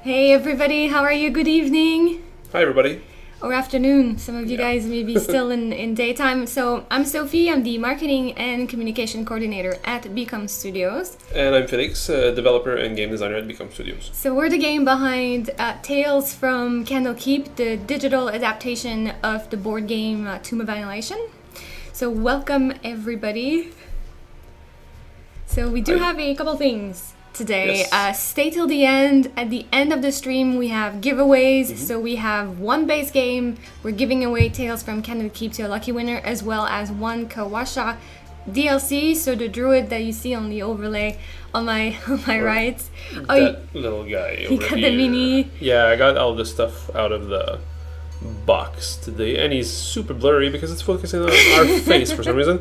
Hey everybody, how are you? Good evening. Hi everybody. Or afternoon. Some of you guys may be still in daytime. So I'm Sophie, I'm the Marketing and Communication Coordinator at Become Studios. And I'm Felix, developer and game designer at Become Studios. So we're the game behind Tales from Candlekeep, the digital adaptation of the board game Tomb of Annihilation. So welcome everybody. So we do have a couple things today. Yes. Stay till the end. At the end of the stream we have giveaways. So we have one base game. We're giving away Tales from Candlekeep to a lucky winner, as well as one Kawasha DLC. So the druid that you see on the overlay on my right. That little guy over you got here. the mini. Yeah, I got all the stuff out of the box today, and he's super blurry because it's focusing on our face for some reason.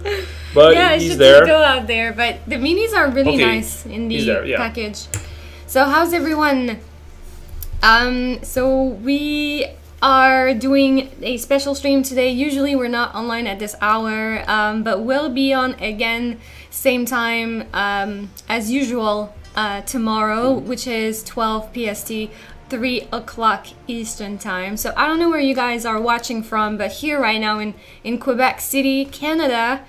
But yeah, I he's should there. just go out there. But the minis are really nice in the package. So how's everyone? So we are doing a special stream today. Usually we're not online at this hour, but we'll be on again same time as usual tomorrow, which is 12 PST. 3 o'clock Eastern time. So I don't know where you guys are watching from, but here right now in Quebec City, Canada,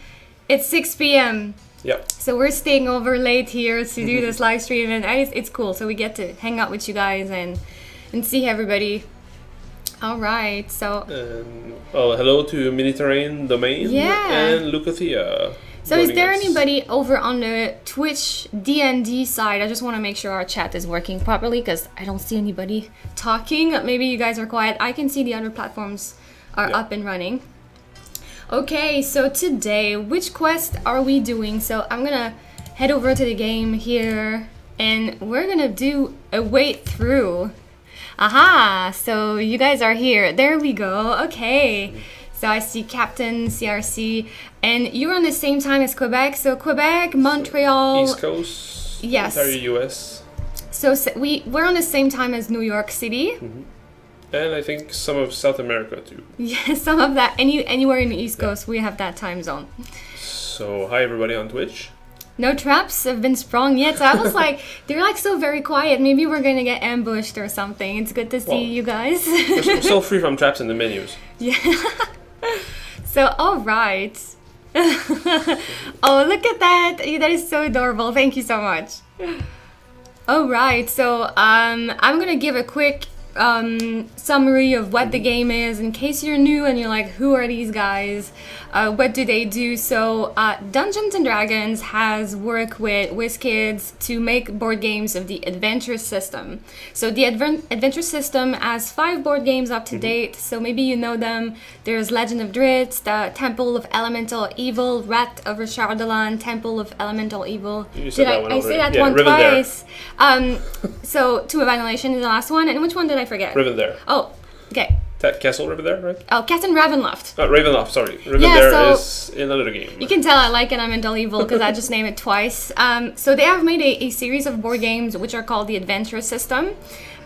it's 6 p.m. Yep. So we're staying over late here to do this live stream, and it's cool. So we get to hang out with you guys and see everybody. All right, so well, hello to Mini-Terrain Domain and Lucathea. So is there anybody over on the Twitch D&D side? I just want to make sure our chat is working properly because I don't see anybody talking. Maybe you guys are quiet. I can see the other platforms are up and running. Okay, so today, which quest are we doing? So I'm gonna head over to the game here and we're gonna do a wait through. Aha, so you guys are here. There we go, okay. So I see Captain, CRC, and you're on the same time as Quebec. So Quebec, Montreal... East Coast, entire US. So we're on the same time as New York City. And I think some of South America too. Yeah, some of that. Anywhere in the East Coast, we have that time zone. So hi everybody on Twitch. No traps have been sprung yet. So I was like, they're like so very quiet. Maybe we're going to get ambushed or something. It's good to see you guys. We're still free from traps in the menus. Yeah. So, all right. Oh, look at that. That is so adorable. Thank you so much. All right. So, I'm going to give a quick summary of what the game is in case you're new and you're like, who are these guys? What do they do? So Dungeons and Dragons has worked with WizKids to make board games of the adventure system. So the adventure system has 5 board games up to date, so maybe you know them. There's Legend of Drizzt, the Temple of Elemental Evil, Rat of Richardalan, Temple of Elemental Evil. You said that one I say that one twice. So Tomb of Annihilation is the last one, and which one did I forget? Rivendare. Oh, okay. Castle Rivendare, right? Oh, Captain Ravenloft. Ravenloft, sorry. Rivendare is another game. You can tell I like Elemental Evil because I just named it twice. So they have made a series of board games which are called the Adventure System.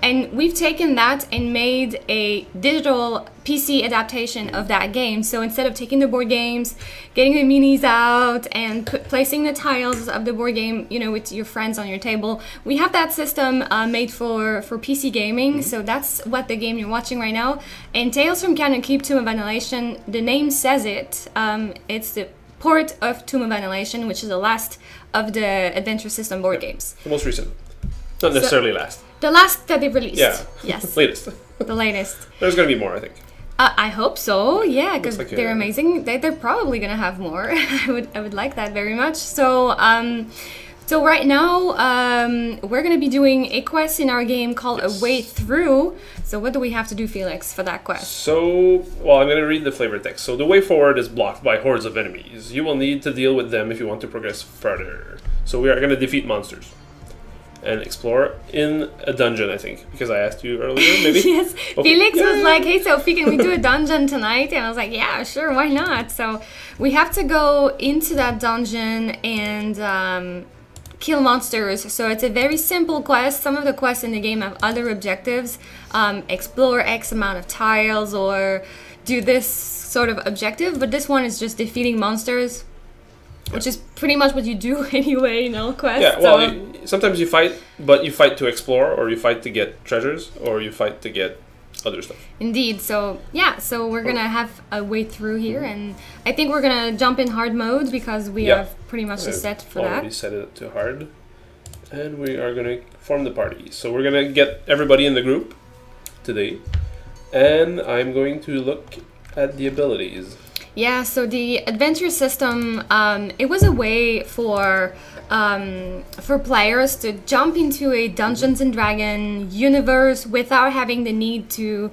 And we've taken that and made a digital PC adaptation of that game. So instead of taking the board games, getting the minis out, and placing the tiles of the board game, you know, with your friends on your table, we have that system made for PC gaming. So that's what the game you're watching right now. And Tales from Candlekeep, Tomb of Annihilation, the name says it. It's the port of Tomb of Annihilation, which is the last of the Adventure System board games. The most recent. Not necessarily last. The last that they've released. Yeah. Yes. Latest. The latest. There's going to be more, I think. I hope so. Yeah, because they're amazing. They're probably going to have more. I would like that very much. So, so right now, we're going to be doing a quest in our game called A Way Through. So what do we have to do, Felix, for that quest? So, well, I'm going to read the flavor text. So the way forward is blocked by hordes of enemies. You will need to deal with them if you want to progress further. So we are going to defeat monsters and explore in a dungeon, I think, because I asked you earlier, maybe? Yes. Okay. Felix was like, hey, Sophie, can we do a dungeon tonight? And I was like, yeah, sure, why not? So we have to go into that dungeon and kill monsters. So it's a very simple quest. Some of the quests in the game have other objectives. Explore X amount of tiles or do this sort of objective, but this one is just defeating monsters. which is pretty much what you do anyway in Elquest. Yeah, well, sometimes you fight, but you fight to explore, or you fight to get treasures, or you fight to get other stuff. Indeed. So yeah, so we're gonna have a way through here, and I think we're gonna jump in hard mode because we have pretty much a set for that. Already set it to hard, and we are gonna form the party. So we're gonna get everybody in the group today, and I'm going to look at the abilities. Yeah, so the adventure system, it was a way for players to jump into a Dungeons and Dragons universe without having the need to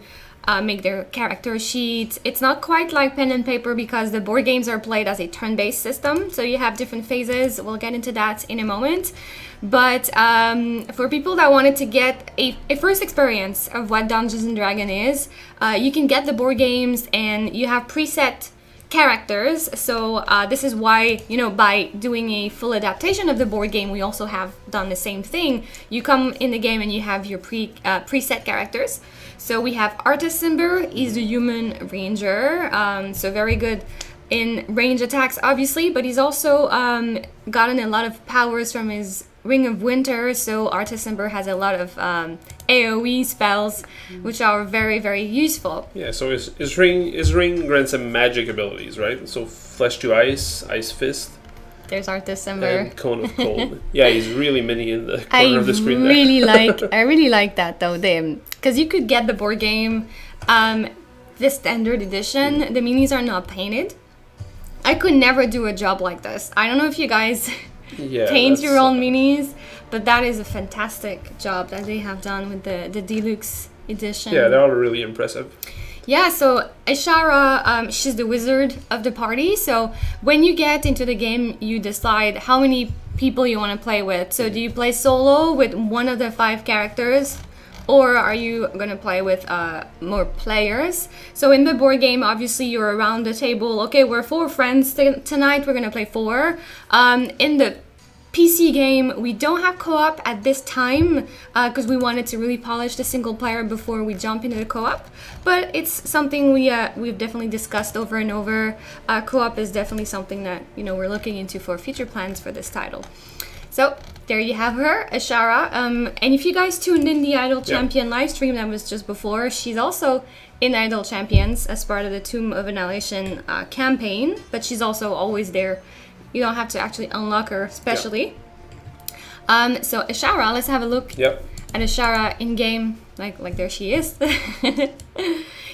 make their character sheets. It's not quite like pen and paper because the board games are played as a turn-based system, so you have different phases. We'll get into that in a moment. But for people that wanted to get a first experience of what Dungeons and Dragons is, you can get the board games and you have preset characters. So this is why, you know, by doing a full adaptation of the board game, we also have done the same thing. You come in the game and you have your preset characters. So we have Artisimber, he's the human ranger, so very good in range attacks obviously, but he's also gotten a lot of powers from his Ring of Winter, so Artisimber has a lot of AoE spells, which are very, very useful. Yeah, so his ring grants him magic abilities, right? So Flesh to Ice, Ice Fist. There's Artisimber. And Cone of Cold. Yeah, he's really mini in the corner of the screen there. I really like that though, because you could get the board game, the standard edition. The minis are not painted. I could never do a job like this. I don't know if you guys paint your own minis, but that is a fantastic job that they have done with the Deluxe edition. Yeah, they're all really impressive. Yeah, so Ishara, she's the wizard of the party. So when you get into the game, you decide how many people you want to play with. So do you play solo with one of the 5 characters? Or are you going to play with more players? So in the board game, obviously, you're around the table. Okay, we're 4 friends tonight. We're going to play 4. In the PC game, we don't have co-op at this time because we wanted to really polish the single player before we jump into the co-op. But it's something we've definitely discussed over and over. Co-op is definitely something that, you know, we're looking into for future plans for this title. So there you have her, Ishara. And if you guys tuned in the Idol Champion live stream that was just before, she's also in Idol Champions as part of the Tomb of Annihilation campaign, but she's also always there. You don't have to actually unlock her specially. So Ishara, let's have a look at Ishara in game. Like there she is.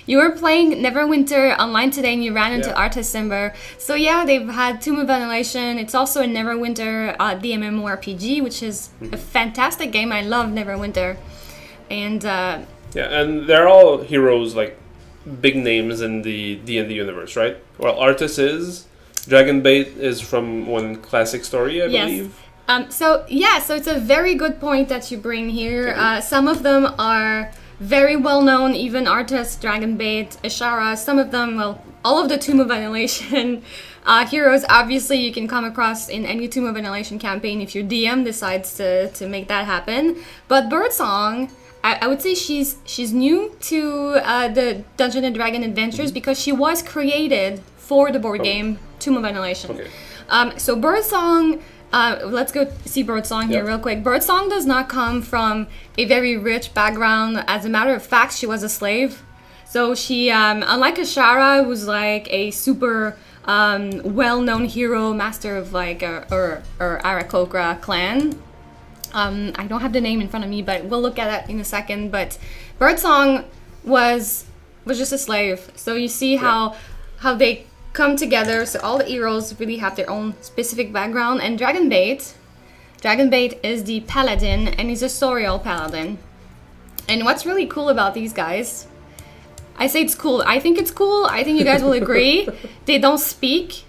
You were playing Neverwinter online today and you ran into Artisimber. So yeah, they've had Tomb of Annihilation. It's also a Neverwinter the MMORPG, which is a fantastic game. I love Neverwinter. And yeah, and they're all heroes, like big names in the D&D universe, right? Well, Artis is. Dragonbait is from one classic story, I believe. So it's a very good point that you bring here. Some of them are very well known, even Artis, Dragonbait, Ishara. Some of them, well, all of the Tomb of Annihilation heroes, obviously, you can come across in any Tomb of Annihilation campaign if your DM decides to make that happen. But Birdsong, I would say she's new to the Dungeons and Dragons Adventures because she was created for the board game Tomb of Annihilation. So Birdsong, let's go see Birdsong here real quick. Birdsong does not come from a very rich background. As a matter of fact, she was a slave. So she, unlike Ishara, was like a super well-known hero, master of like or Aarakocra clan. I don't have the name in front of me, but we'll look at that in a second. But Birdsong was just a slave. So you see how they come together. So all the heroes really have their own specific background. And Dragonbait is the paladin, and he's a Sorial paladin. And what's really cool about these guys, I say it's cool. I think it's cool. I think you guys will agree. They don't speak,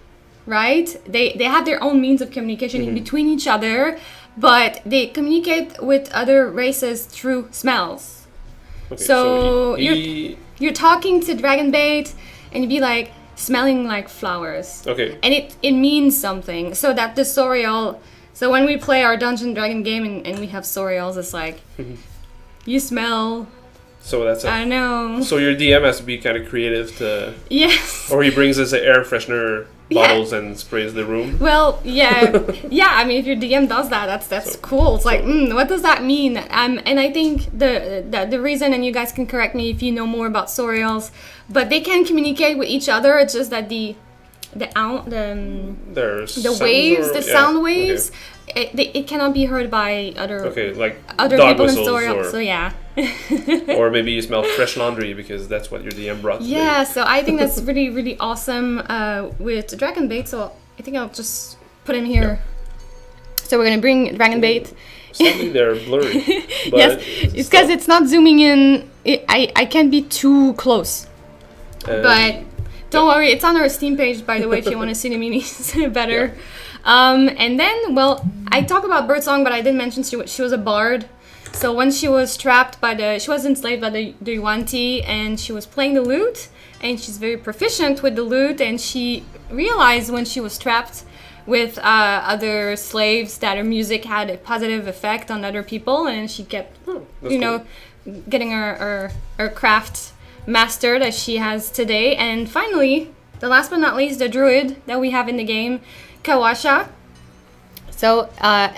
right? They have their own means of communication in between each other, but they communicate with other races through smells. So you're talking to Dragonbait, and you'd be like, smelling like flowers. And it means something. So that the Sorial, so when we play our Dungeon Dragon game and we have Sorials, it's like, you smell. So that's I know. So your DM has to be kind of creative to. Yes. Or he brings us an air freshener bottles and sprays the room. Well, yeah, yeah. I mean, if your DM does that, that's So- cool. It's so- like, what does that mean? And I think the reason, and you guys can correct me if you know more about Sorials, but they can communicate with each other. It's just that the There's waves, the sound okay. waves, it cannot be heard by other Okay, like other dog people in whistles Sorials. or, So yeah. or maybe you smell fresh laundry because that's what your DM brought today. Yeah, so I think that's really, really awesome with Dragon Bait. So I think I'll just put him here. So we're gonna bring Dragon Bait. Sadly, they're blurry. But Yes, it's because it's not zooming in. I can't be too close. But don't worry, it's on our Steam page, by the way, if you want to see the minis better. And then, well, I talk about Birdsong, but I didn't mention she was a bard. So when she was trapped by she was enslaved by the Yuan-Ti, and she was playing the lute, and she's very proficient with the lute, and she realized when she was trapped with other slaves that her music had a positive effect on other people, and she kept, getting her craft mastered as she has today. And finally, the last but not least, the druid that we have in the game, Kawasha. So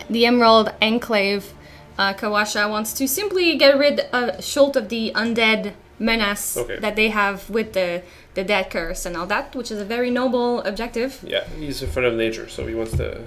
the Emerald Enclave, Kawasha wants to simply get rid of Schult of the undead menace that they have with the dead curse and all that, which is a very noble objective. Yeah, he's a friend of nature, so he wants to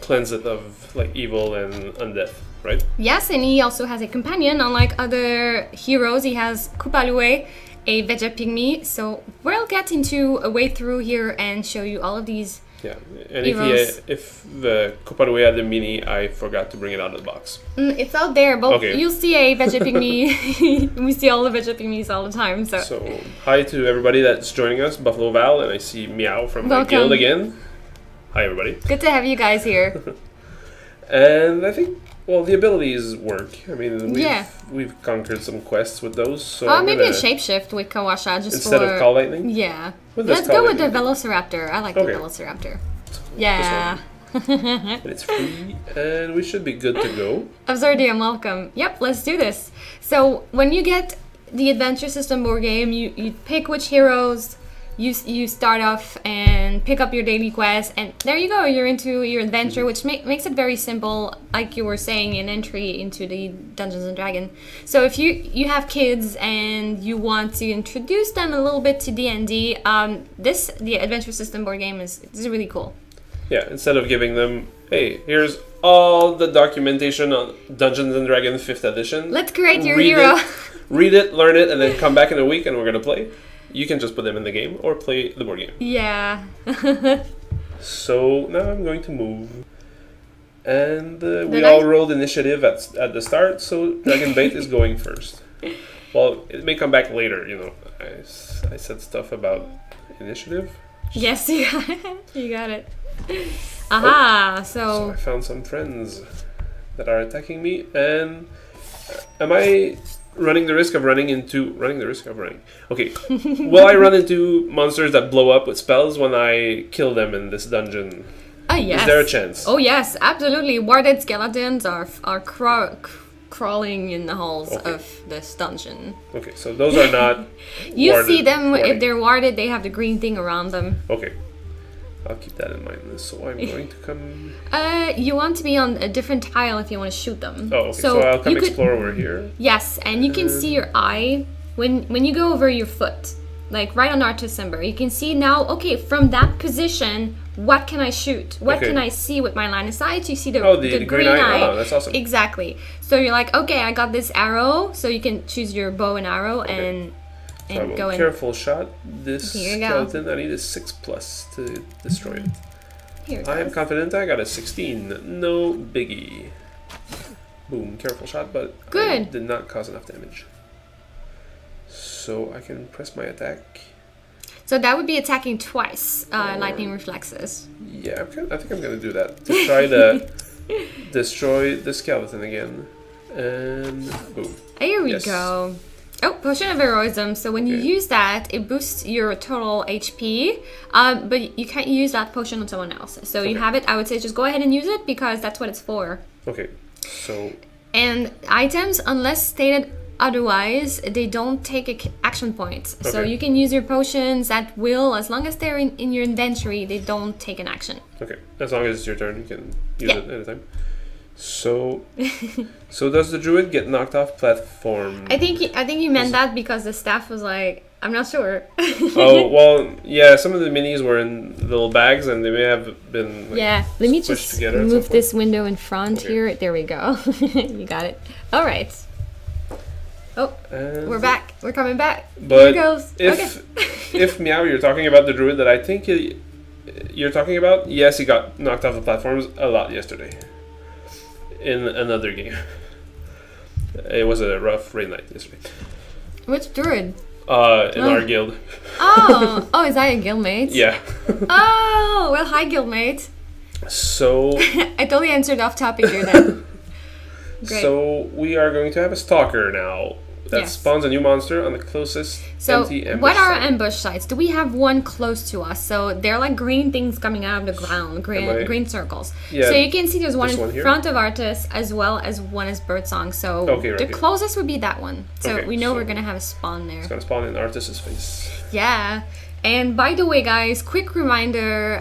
cleanse it of like evil and undeath, right? Yes, and he also has a companion. Unlike other heroes, he has Kupalue, a Veja Pygmy. So we'll get into a way through here and show you all of these. Yeah, and heroes. if the Kupalue had the mini, I forgot to bring it out of the box. It's out there, but Okay. you'll see a Veja Pygmy. We see all the Veja Pygmies all the time. So hi to everybody that's joining us, Buffalo Val, and I see Meow from the Welcome. guild again. Hi everybody. Good to have you guys here. And I think, well, the abilities work. I mean, Yeah. we've conquered some quests with those. So Maybe a shapeshift with Kawasha just instead for of Call Lightning. Yeah. With this Let's Call go with the Lightning. Velociraptor. I like Okay. the Velociraptor. Yeah. And it's free, and we should be good to go. Absurdium, welcome. Yep, let's do this. So when you get the adventure system board game, you pick which heroes. You start off and pick up your daily quest, and there you go. You're into your adventure, which makes it very simple, like you were saying, an entry into the Dungeons and Dragons. So if you have kids and you want to introduce them a little bit to D&D, the adventure system board game is really cool. Yeah, instead of giving them, hey, here's all the documentation on Dungeons and Dragons 5th edition. Let's create your Read hero. Read it, learn it, and then come back in a week and we're gonna play. You can just put them in the game or play the board game. Yeah. So now I'm going to move. And we Did all I? rolled initiative at the start, so Dragon Bait is going first. Well, it may come back later, you know. I said stuff about initiative. Yes, you got it. Aha, So I found some friends that are attacking me, and am I running the risk of running? Okay. Will I run into monsters that blow up with spells when I kill them in this dungeon? yes. Is there a chance? Oh yes, absolutely. Warded skeletons are crawling in the halls Okay. of this dungeon. Okay, so those are not You warded see them warning. if they're warded. They have the green thing around them. Okay. I'll keep that in mind. So I'm going to come... You want to be on a different tile if you want to shoot them. Oh, okay. So I'll come you could- explore over here. Yes, and you can see your eye when you go over your foot, like right on Artus Ember. You can see now. Okay, from that position, what can I shoot? What Okay. can I see with my line of sight? You see the The green eye. Oh, that's awesome. Exactly. So you're like, okay, I got this arrow. So you can choose your bow and arrow and So I will go in. careful shot. This Here you go. skeleton, I need a 6+ to destroy it. Here it I am goes. confident I got a 16. No biggie. Boom, careful shot, but I Good. did not cause enough damage. So I can press my attack. So that would be attacking twice, lightning reflexes. Yeah, I think I'm gonna do that to try to destroy the skeleton again. And boom. Here we Yes. go. Oh, Potion of Heroism. So when you Okay. use that, it boosts your total HP, but you can't use that potion on someone else. So you Okay. have it. I would say just go ahead and use it because that's what it's for. Okay, so And items, unless stated Otherwise, they don't take action points. So Okay. you can use your potions at will. As long as they're in your inventory, they don't take an action. Okay, as long as it's your turn, you can use Yeah. it anytime. So, so does the druid get knocked off platform? I think you meant that because the staff was like, I'm not sure. Oh well, yeah. Some of the minis were in little bags, and they may have been. Like, Yeah, let me squished just together at some move point. this window in front Okay. here. There we go. You got it. All right. Oh, And we're back. We're coming back. But Here goes. if Okay. if Meow, you're talking about the druid that I think you're talking about. Yes, he got knocked off the platforms a lot yesterday. In another game. It was a rough rain night yesterday. Which druid? In our guild. Oh, is that a guildmate? Yeah. Oh, well, hi, guildmate. So I totally answered off topic here then. Great. so we are going to have a stalker now that Yes. spawns a new monster on the closest So, empty ambush what are site. ambush sites? Do we have one close to us? So they're like green things coming out of the ground, Am I- green circles. Yeah, So you can see there's one this in one here? front of Artis as well as one is Birdsong. So Okay, right the here. closest would be that one. So Okay, we know so we're gonna have a spawn there. It's gonna spawn in Artis's face. Yeah. And by the way, guys, quick reminder: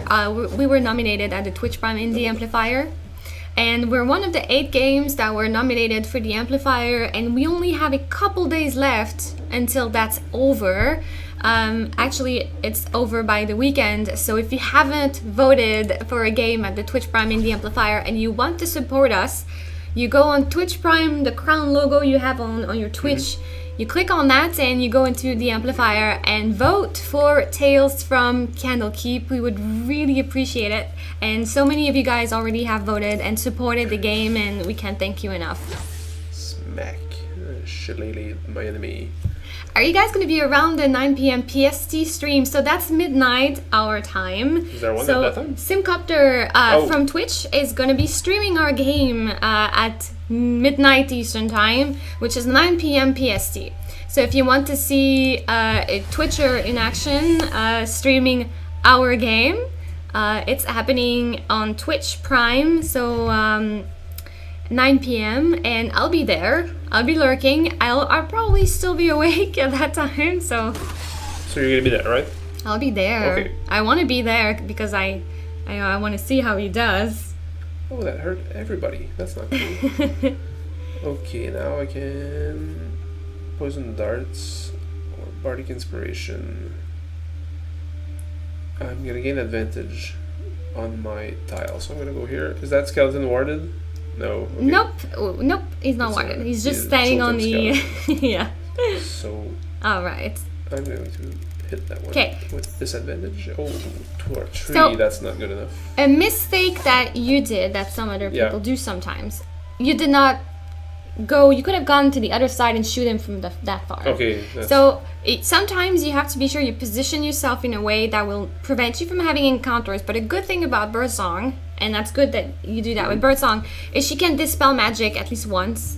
we were nominated at the Twitch Prime Indie Amplifier. And we're one of the 8 games that were nominated for the amplifier, and we only have a couple days left until that's over. Actually, it's over by the weekend, so if you haven't voted for a game at the Twitch Prime Indie Amplifier and you want to support us, you go on Twitch Prime, the crown logo you have on your Twitch, you click on that and you go into the amplifier and vote for Tales from Candlekeep. We would really appreciate it. And so many of you guys already have voted and supported the game, and we can't thank you enough. Smack. Shillelagh, my enemy. Are you guys going to be around the 9 p.m. PST stream? So that's midnight our time. Is there one So at that time? Simcopter Oh. from Twitch is going to be streaming our game at midnight Eastern time, which is 9 p.m. PST. So if you want to see a Twitcher in action streaming our game, it's happening on Twitch Prime. So 9 p.m. and I'll be there. I'll be lurking. I'll probably still be awake at that time. So So you're gonna be there, right? I'll be there. Okay. I want to be there because I want to see how he does. Oh, that hurt everybody. That's not cool. Okay, now I can poison darts or bardic inspiration. I'm gonna gain advantage on my tile, so I'm gonna go here. Is that skeleton warded? No. Okay. Nope. Oh, nope. He's not It's warded. not. He's just He's a standing on children's the. Yeah. So All right. I'm going to hit that one 'Kay. with disadvantage. Oh, to our tree. So- That's not good enough. A mistake that you did that some other Yeah. people do sometimes. You did not go. You could have gone to the other side and shoot him from that far. Okay. That's, So sometimes you have to be sure you position yourself in a way that will prevent you from having encounters. But a good thing about Birdsong, and that's good that you do that with Birdsong, is she can dispel magic at least once.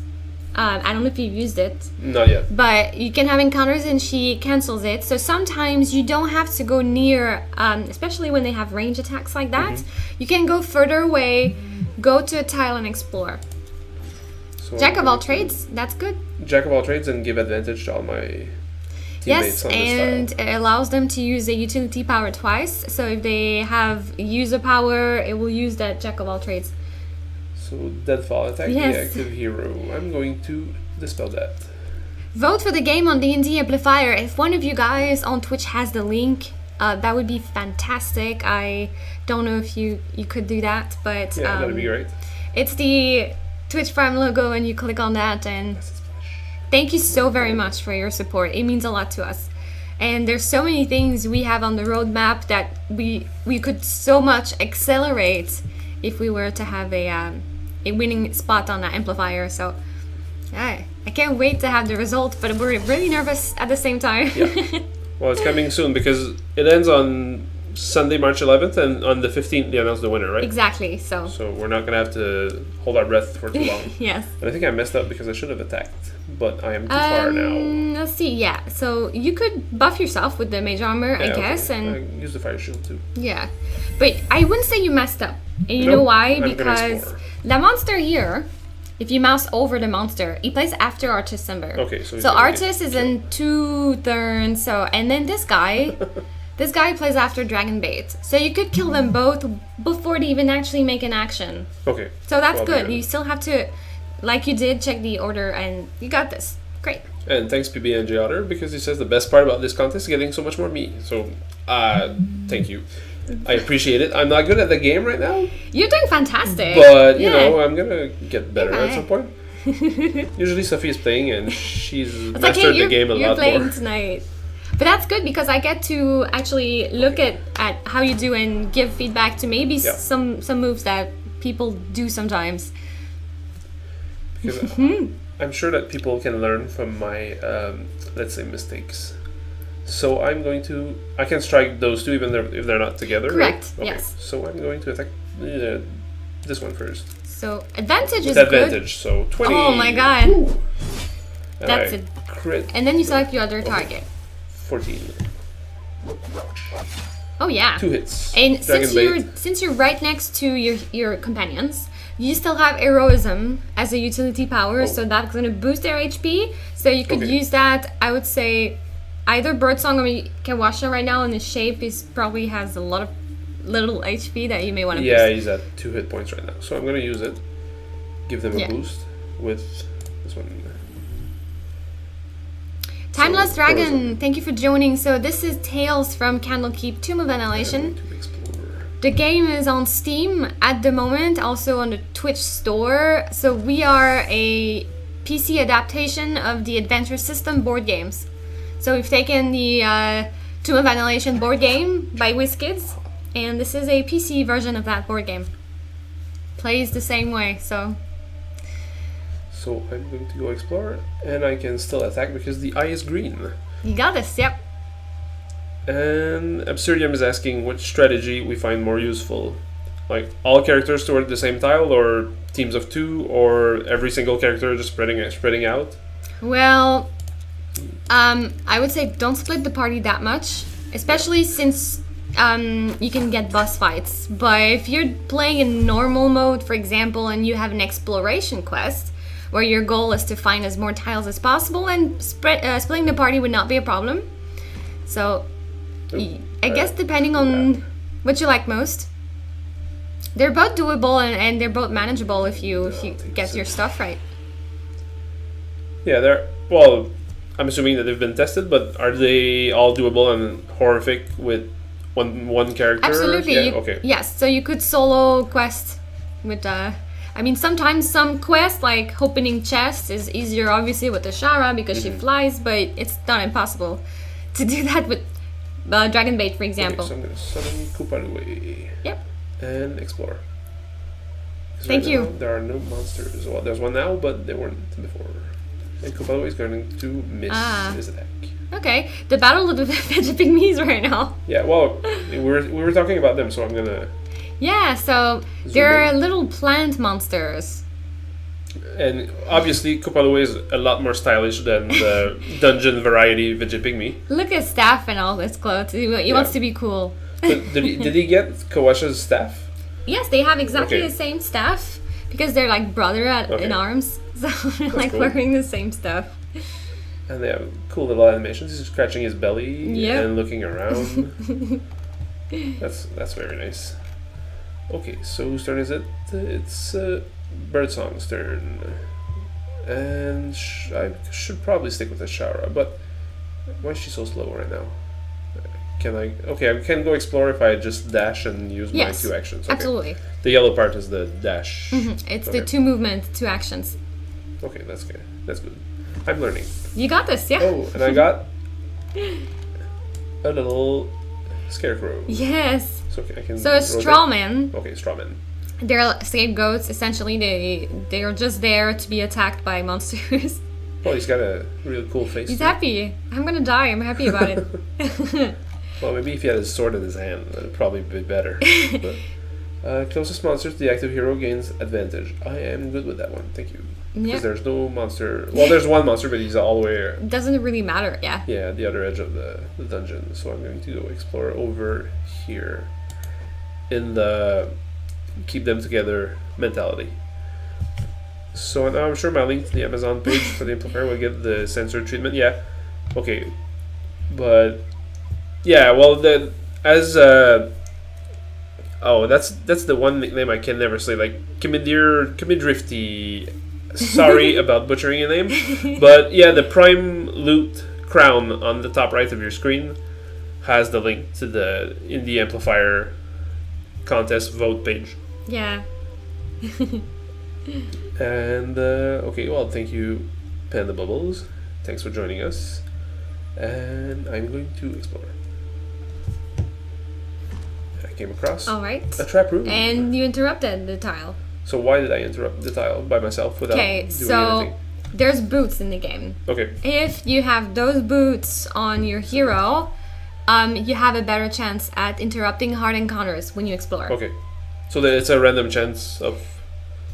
I don't know if you've used it, not yet. but you can have encounters and she cancels it. So sometimes you don't have to go near, especially when they have range attacks like that. You can go further away, go to a tile and explore. So Jack I'm of all going to trades, that's good. Jack of all trades and give advantage to all my teammates Yes, on this and tile. it allows them to use a utility power twice. So if they have user power, it will use that Jack of all trades. So deadfall, attack Yes. the active hero. I'm going to dispel that. Vote for the game on D&D Amplifier. If one of you guys on Twitch has the link, that would be fantastic. I don't know if you could do that, but Yeah, that'd be great. it's the Twitch Prime logo and you click on that, and thank you so very much for your support. It means a lot to us. And there's so many things we have on the roadmap that we could so much accelerate if we were to have a winning spot on that amplifier. So I can't wait to have the result, but we're really nervous at the same time. Yeah. Well, it's coming soon because it ends on Sunday, March 11th, and on the 15th they announce the winner, right? Exactly. So So we're not gonna have to hold our breath for too long. yes. And I think I messed up because I should have attacked, but I am too far now. Let's see. Yeah. So you could buff yourself with the mage armor, I Yeah, guess, okay. and I use the fire shield too. yeah. But I wouldn't say you messed up. And you Nope, know why? I'm gonna Because explore. the monster here if you mouse over the monster, he plays after Artist Ember. Okay, so Artist is in 2 turns. So and then this guy, this guy plays after Dragon Bait. So you could kill them both before they even actually make an action. Okay. So that's good. You still have to, like you did, check the order, and you got this. Great. And thanks PBNJ Otter, because he says the best part about this contest is getting so much more me. So, thank you. I appreciate it. I'm not good at the game right now. You're doing fantastic. But, you know, I'm going to get better at some point. Usually Usually Sophie is playing and she's mastered the game a lot more. You're playing tonight. But that's good because I get to actually look at how you do and give feedback to maybe some moves that people do sometimes. Because I'm sure that people can learn from my, let's say, mistakes. So I'm going to... I can strike those two even if they're not together, correct, right? Okay. Yes. So I'm going to attack this one first. So advantage is advantage, good. So 20. Oh my god. Woo. That's it. Crit. And then you select your other target. 14. Oh yeah. 2 hits. And since you're right next to your companions, you still have heroism as a utility power, so that's going to boost their HP. So you could use that. I would say either Birdsong or Kawasha right now in his shape probably has a lot of little HP that you may want to boost. Yeah, he's at 2 hit points right now. So I'm going to use it. Give them a boost with this one. Timeless Dragon, thank you for joining. So this is Tales from Candlekeep, Tomb of Annihilation. The game is on Steam at the moment, also on the Twitch store. So we are a PC adaptation of the Adventure System board games. So we've taken the Tomb of Annihilation board game by WizKids, and this is a PC version of that board game. Plays the same way, so... So I'm going to go explore, and I can still attack because the eye is green. You got this, yep. And Absurdium is asking which strategy we find more useful. Like all characters toward the same tile, or teams of 2, or every single character just spreading out? Well, I would say don't split the party that much, especially since you can get boss fights. But if you're playing in normal mode, for example, and you have an exploration quest, where your goal is to find as more tiles as possible, and splitting the party would not be a problem. So, I guess depending on what you like most. They're both doable and they're both manageable if you get your stuff right. Yeah, well, I'm assuming that they've been tested, but are they all doable and horrific with one character? Absolutely. Yeah, okay. Yes, so you could solo quest with I mean, sometimes some quests, like opening chests, is easier, obviously, with the Shara because she flies, but it's not impossible to do that with Dragon Bait, for example. Okay, so I'm going to summon Kupalue. Yep. And explore. Thank you. Now, there are no monsters. Well, there's one now, but there weren't before. And Kupalue is going to miss his attack. Okay, the battle of the Veggie Pygmies right now. Yeah, well, we were talking about them, so I'm going to... Yeah, so they're little plant monsters. And obviously, Kupalue is a lot more stylish than the dungeon variety Veggie Pygmy. Look at staff and all this clothes. He wants to be cool. But did he get Kawasha's staff? Yes, they have exactly the same staff because they're like brother in arms. So they're like wearing the same stuff. And they have cool little animations. He's scratching his belly and looking around. That's very nice. Okay, so whose turn is it? It's Birdsong's turn. And I should probably stick with the Shara, but why is she so slow right now? Can I... Okay, I can go explore if I just dash and use my 2 actions. Okay. Absolutely. The yellow part is the dash. It's the 2 movement, 2 actions. Okay, that's good. That's good. I'm learning. You got this, yeah. Oh, and I got a little scarecrow. Yes. So I can a strawman. Okay, strawman. They're scapegoats. Essentially, they are just there to be attacked by monsters. Oh, he's got a really cool face. He's happy. I'm gonna die. I'm happy about it. Well, maybe if he had his sword in his hand, that'd probably be better. But, closest monster to the active hero gains advantage. I am good with that one. Thank you. Because there's no monster... Well, there's one monster, but he's all the way... It doesn't really matter, yeah. Yeah, the other edge of the dungeon. So I'm going to go explore over here in the keep them together mentality. So now I'm sure my link to the Amazon page for the amplifier will get the sensor treatment. Yeah. Okay. But yeah, well oh, that's the one nickname I can never say. Like Kimidrifty. Sorry about butchering your name. But yeah, the Prime Loot crown on the top right of your screen has the link to the Indie Amplifier contest vote page. Yeah. And okay, well, thank you, Panda Bubbles. Thanks for joining us. And I'm going to explore. I came across a trap room. And you interrupted the tile. So why did I interrupt the tile by myself without doing anything? There's boots in the game. Okay. If you have those boots on your hero, you have a better chance at interrupting hard encounters when you explore. Okay. So that it's a random chance of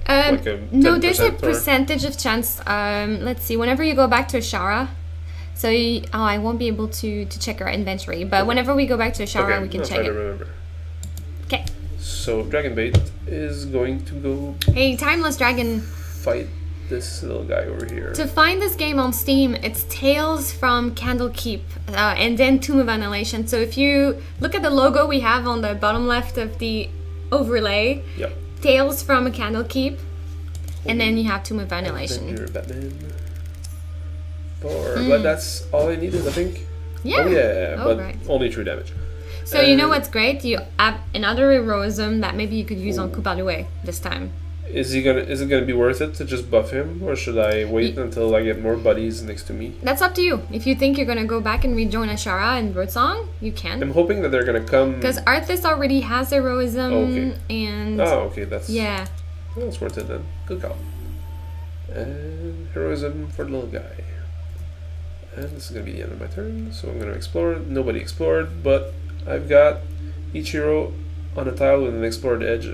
like a 10% no, there's a percentage of chance. Let's see. Whenever you go back to Ashara, so I won't be able to check our inventory, but whenever we go back to Ashara, we can check it. To remember. Okay. So Dragonbait is going to go. Hey, Timeless Dragon. Fight this little guy over here. To find this game on Steam, it's Tales from Candlekeep, and then Tomb of Annihilation. So if you look at the logo we have on the bottom left of the overlay, yep. Tales from a Candlekeep, and then you have Tomb of Annihilation. And then you're Batman. But that's all I needed, I think. Yeah. Oh yeah, but right. Only true damage. So you know what's great? You have another heroism that maybe you could use on Coupadoué this time. Is it gonna be worth it to just buff him, or should I wait until I get more buddies next to me? That's up to you. If you think you're gonna go back and rejoin Ashara and Birdsong, you can. I'm hoping that they're gonna come. Because Arthas already has heroism, and okay, that's yeah. Well, it's worth it then. Good call. And heroism for the little guy. And this is gonna be the end of my turn, so I'm gonna explore. Nobody explored, but I've got each hero on a tile with an explored edge.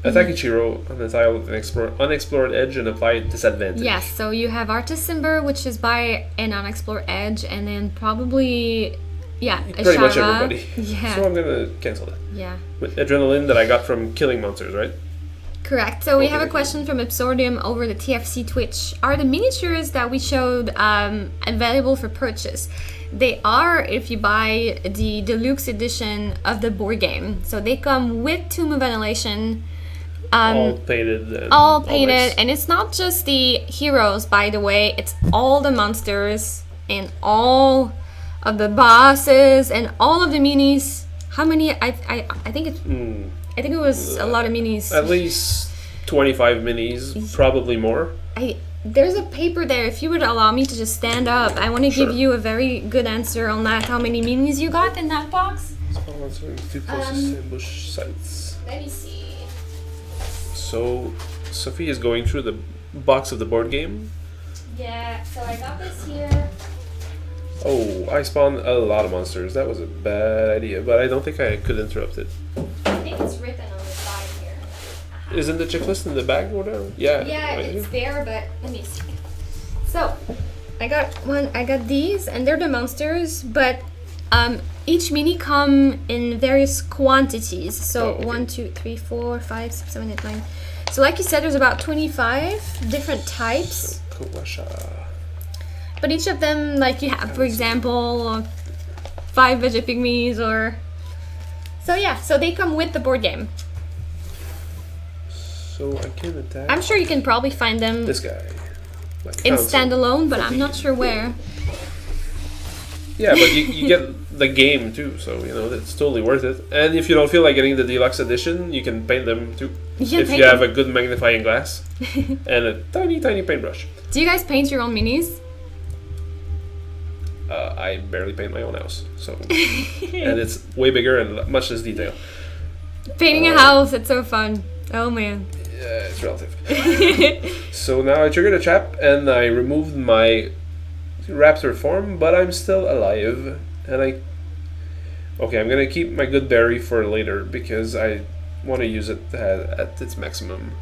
Attack each hero on the tile with an unexplored edge and apply disadvantage. Yes, so you have Artis Simber, which is by an unexplored edge, and then probably, pretty much everybody. Yeah. So I'm gonna cancel it. Yeah. With adrenaline that I got from killing monsters, right? Correct. So we have a question from Absordium over the TFC Twitch. Are the miniatures that we showed available for purchase? They are if you buy the Deluxe edition of the board game. So they come with Tomb of Annihilation. All painted. All painted. And it's not just the heroes, by the way. It's all the monsters and all of the bosses and all of the minis. How many? I think it's... I think it was a lot of minis. At least 25 minis, probably more. There's a paper there. If you would allow me to just stand up, I want to give you a very good answer on that. How many minis you got in that box? Two closest ambush sites. Let me see. So, Sophie is going through the box of the board game. Yeah, so I got this here. Oh, I spawned a lot of monsters. That was a bad idea, but I don't think I could interrupt it. I think it's written on the side here. Isn't the checklist in the bag or whatever? Yeah. Yeah, it's there, but let me see. So, I got these, and they're the monsters, but each mini come in various quantities. So 1, 2, 3, 4, 5, 6, 7, 8, 9. So like you said, there's about 25 different types. But each of them, like you have, for example, 5 Veggie Pygmies or... So yeah, so they come with the board game. So I can attack... I'm sure you can probably find them... This guy. Like in standalone, but I'm not sure where. Yeah, but you get the game too, so you know it's totally worth it. And if you don't feel like getting the deluxe edition, you can paint them too. If you have a good magnifying glass and a tiny paintbrush. Do you guys paint your own minis? I barely paint my own house, so and it's way bigger and much less detail. Painting a house, it's so fun. Oh man. Yeah, it's relative. So now I triggered a trap and I removed my raptor form, but I'm still alive. And I'm gonna keep my good berry for later because I want to use it at its maximum.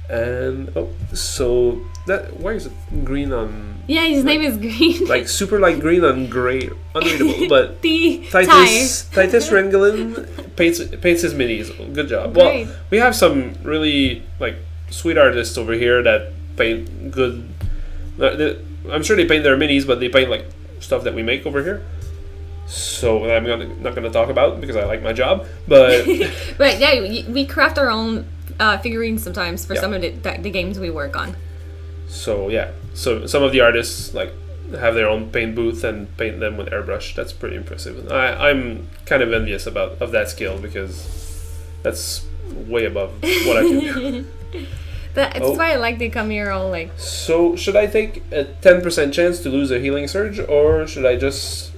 And so that why is it green on? Yeah, his name is green. Like super light green on gray, unreadable. But the Titus Rengelin paints his minis. Good job. Great. Well, we have some really like sweet artists over here that paint good. I'm sure they paint their minis, but they paint like stuff that we make over here. So I'm not gonna talk about because I like my job, but right, yeah, we craft our own figurines sometimes for some of the games we work on. So yeah, so some of the artists like have their own paint booth and paint them with airbrush. That's pretty impressive. I'm kind of envious of that skill because that's way above what I can do. That's why I like they come here all like. So should I take a 10% chance to lose a healing surge, or should I just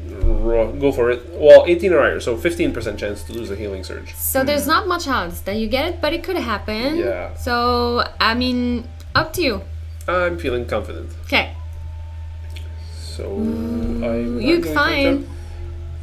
go for it? Well, 18 or higher, so 15% chance to lose a healing surge. So there's not much odds that you get it, but it could happen. Yeah. So I mean, up to you. I'm feeling confident. Okay. So I'm you fine.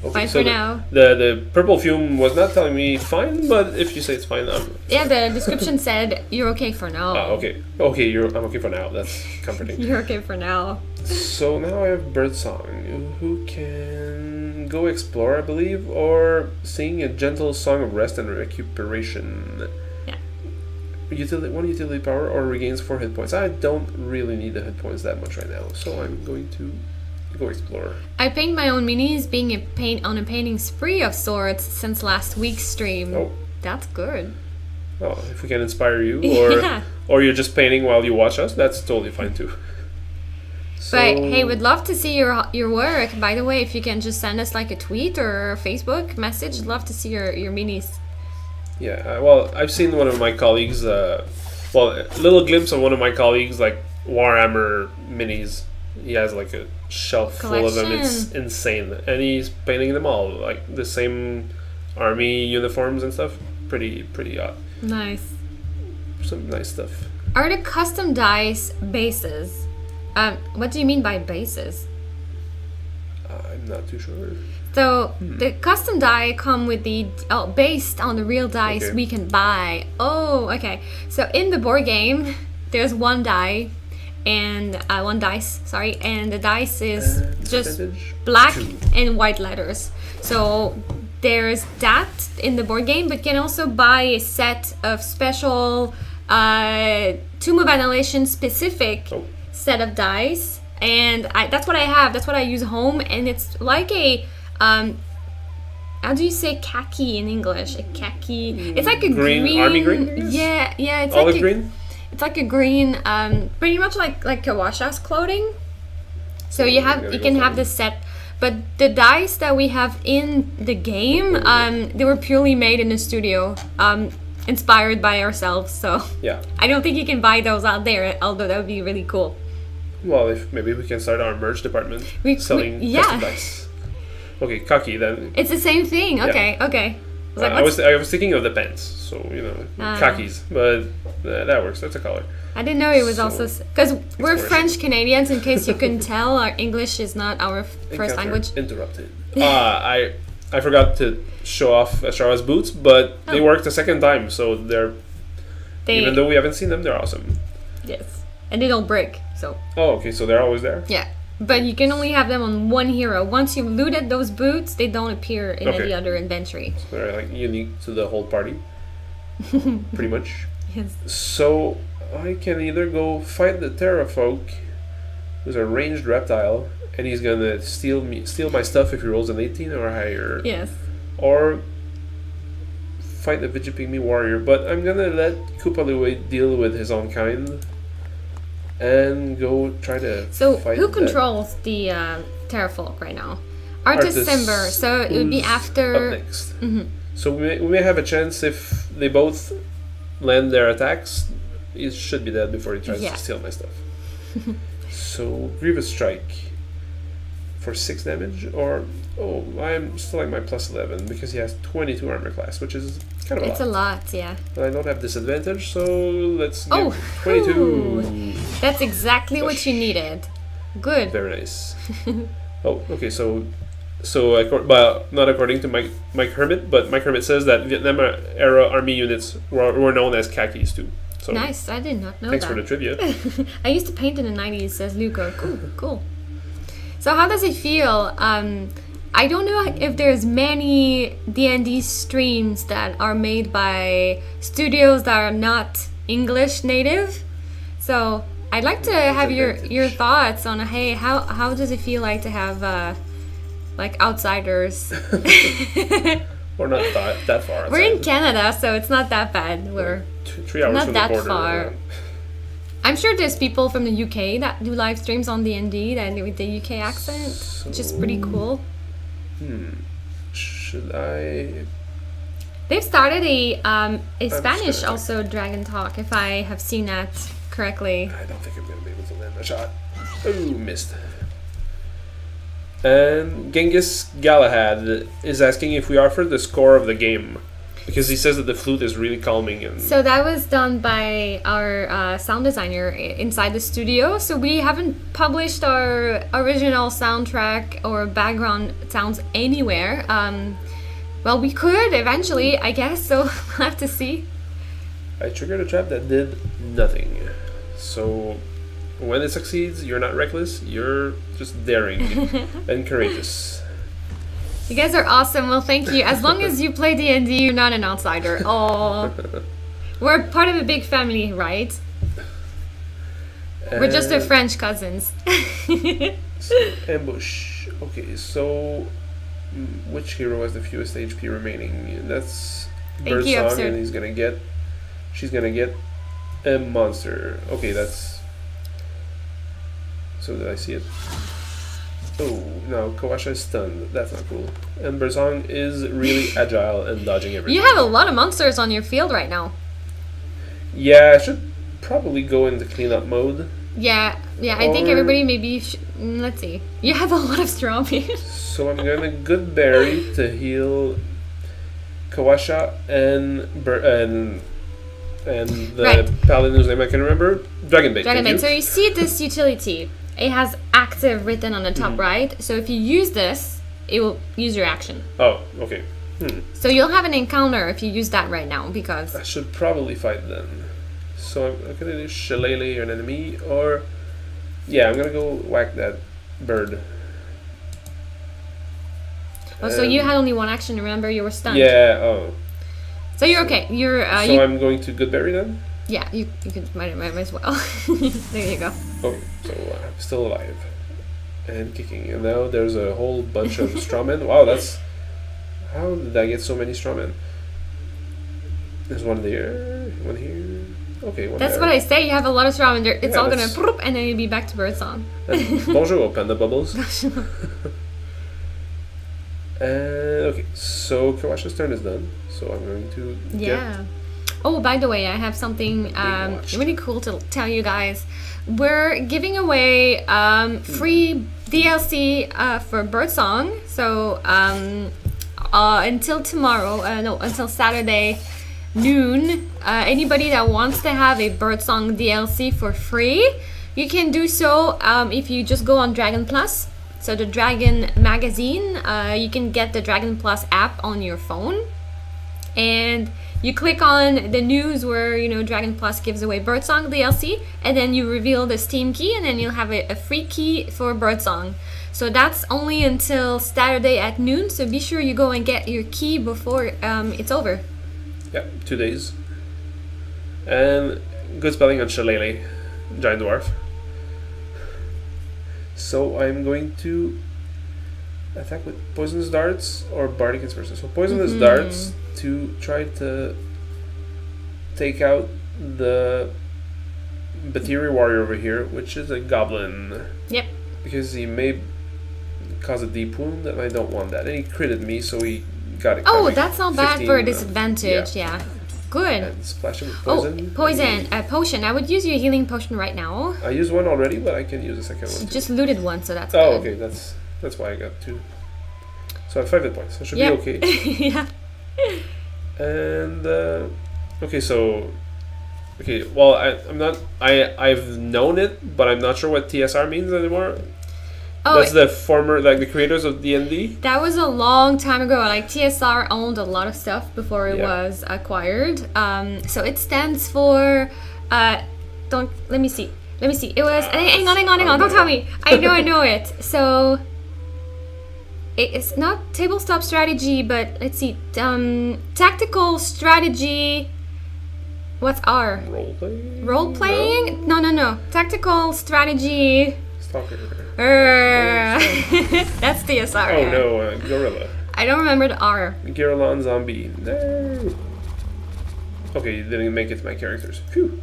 Okay, fine so for now. The purple fume was not telling me fine, but if you say it's fine, yeah, the description said you're okay for now. Okay, I'm okay for now. That's comforting. You're okay for now. So now I have Birdsong, who can go explore, I believe, or sing a gentle song of rest and recuperation. Yeah. One utility power or regains 4 hit points. I don't really need the hit points that much right now, so I'm going to go explore. I paint my own minis, being on a painting spree of sorts since last week's stream. Oh. That's good. Oh, if we can inspire you, or you're just painting while you watch us, that's totally fine too. So, but hey, we'd love to see your work. By the way, if you can just send us like a tweet or a Facebook message, I'd love to see your minis. Yeah, well, I've seen one of my colleagues, a little glimpse of one of my colleagues, like Warhammer minis. He has like a shelf full of them. It's insane, and he's painting them all like the same army uniforms and stuff. Pretty odd. Nice. Some nice stuff. Are the custom dice bases? What do you mean by bases? I'm not too sure. So the custom die come with the based on the real dice we can buy. Oh, okay. So in the board game, there's one die. And one dice, sorry, and the dice is just black and white letters. So there's that in the board game, but you can also buy a set of special Tomb of Annihilation specific set of dice, and that's what I have. That's what I use home, and it's like a how do you say khaki in English? A khaki. It's like a green army green. Yeah, it's olive like green. It's like a green, pretty much like Kawasha's clothing. So you can have this set, but the dice that we have in the game, they were purely made in the studio, inspired by ourselves. So yeah, I don't think you can buy those out there. Although that would be really cool. Well, if maybe we can start our merch department selling custom dice. Okay, khaki then. It's the same thing. Okay, yeah. okay. I was thinking of the pants, so khakis, but that works. That's a color. I didn't know it was also because we're French Canadians. In case you couldn't tell, our English is not our first language. Interrupted. I forgot to show off Ashara's boots, but they worked a second time, so even though we haven't seen them, they're awesome. Yes, and they don't break. So. Oh, okay. So they're always there. Yeah. But you can only have them on one hero. Once you've looted those boots, they don't appear in any other inventory. So they're like unique to the whole party. Pretty much. Yes. So I can either go fight the Terrafolk, who's a ranged reptile, and he's gonna steal my stuff if he rolls an 18 or higher. Yes. Or fight the Vigipygmy warrior, but I'm gonna let Kupalue deal with his own kind. And go try to fight who controls the Terrafolk right now? Artisember, so it would be after... Up next. Mm-hmm. So we may have a chance if they both land their attacks. He should be dead before he tries to steal my stuff. So Grievous Strike for 6 damage, or... Oh, I'm still like my plus 11 because he has 22 armor class, which is kind of It's a lot, yeah. I don't have disadvantage, so let's give 22. Ooh. That's exactly what you needed. Good. Very nice. Oh, okay, so not according to Mike Hermit, but Mike Hermit says that Vietnam era army units were known as khakis too. So nice, I did not know thanks that. for the trivia. I used to paint in the 90s, says Luca. Cool. So how does it feel? I don't know if there's many D&D streams that are made by studios that are not English native. So I'd like to have your thoughts on, hey, how does it feel like to have like outsiders? We're not that far outside. We're in Canada, so it's not that bad. We're 3 hours not from that the border. far. I'm sure there's people from the UK that do live streams on D&D that with the UK accent, which is pretty cool. Should I? They've started a Spanish also Dragon Talk, if I have seen that correctly. I don't think I'm gonna be able to land my shot. Oh, missed. And Genghis Galahad is asking if we offer the score of the game, because he says that the flute is really calming. And so that was done by our sound designer inside the studio. So we haven't published our original soundtrack or background sounds anywhere. Well, we could eventually, I guess, so we'll have to see. I triggered a trap that did nothing. So when it succeeds, you're not reckless, you're just daring and courageous. You guys are awesome. Well, thank you. As long as you play D&D, you're not an outsider. Oh, we're part of a big family, right? We're just their French cousins. So, ambush. Okay, so which hero has the fewest HP remaining? That's Birdsong, and she's gonna get a monster. Okay, that's. So did I see it? Oh, no, Kawasha is stunned. That's not cool. And Birdsong is really agile and dodging everything. You have a lot of monsters on your field right now. Yeah, I should probably go into cleanup mode. Yeah, I think everybody maybe let's see. You have a lot of strawberries. So I'm gonna good berry to heal Kawasha and the paladin whose name I can remember. Dragonbait. Dragonbait. So you see this utility. It has active written on the top right. So if you use this, it will use your action. Oh, okay. So you'll have an encounter if you use that right now, because I should probably fight then. So I'm gonna do Shillelagh an enemy, or yeah, I'm gonna go whack that bird. Oh, so you had only one action. Remember, you were stunned. Yeah. Oh. So you're okay. You're. So I'm going to Goodberry then. Yeah, you could might as well. There you go. Oh, so I'm still alive and kicking, and now there's a whole bunch of strawmen. Wow, that's. How did I get so many strawmen? There's one there, one here. Okay, one That's there. what I say. You have a lot of strawmen. It's Yeah, all gonna poof, and then you'll be back to Birdsong. Bonjour, Panda Bubbles. Okay, so Kawasha's turn is done. So I'm going to get... Oh, by the way, I have something really cool to tell you guys. We're giving away free DLC for Birdsong. So until tomorrow, until Saturday noon, anybody that wants to have a Birdsong DLC for free, you can do so if you just go on Dragon Plus. So the Dragon magazine, you can get the Dragon Plus app on your phone, and you click on the news where Dragon Plus gives away Birdsong DLC, and then you reveal the Steam key, and then you'll have a free key for Birdsong. So that's only until Saturday at noon. So be sure you go and get your key before it's over. Yeah, 2 days. And good spelling on Shillelagh, Giant Dwarf. So I'm going to attack with Poisonous Darts or Bardic Inspiration. So Poisonous Darts to try to take out the Batiri Warrior over here, which is a goblin. Yep. Because he may cause a deep wound, and I don't want that. And he critted me, so he got it. Oh, that's not bad for a disadvantage. Yeah. Good. And splash him with poison. Oh, poison. Potion. I would use your healing potion right now. I used one already, but I can use a second one. You just looted one, so that's good. Okay. That's why I got 2. So I have 5 hit points. So I should be okay. Yeah. And okay, so well, I'm not. I've known it, but I'm not sure what TSR means anymore. Oh, that's the former, like the creators of D&D. That was a long time ago. Like TSR owned a lot of stuff before it was acquired. So it stands for. Let me see. It was. Hang on. Don't tell me. I know it. So. It's not tabletop strategy, but let's see. Tactical strategy. What's R? Role playing. Role playing? No. Tactical strategy. Stalker. That's TSR. Oh no, gorilla. I don't remember the R. Guerrillon zombie. No. Okay, you didn't make it to my characters. Phew.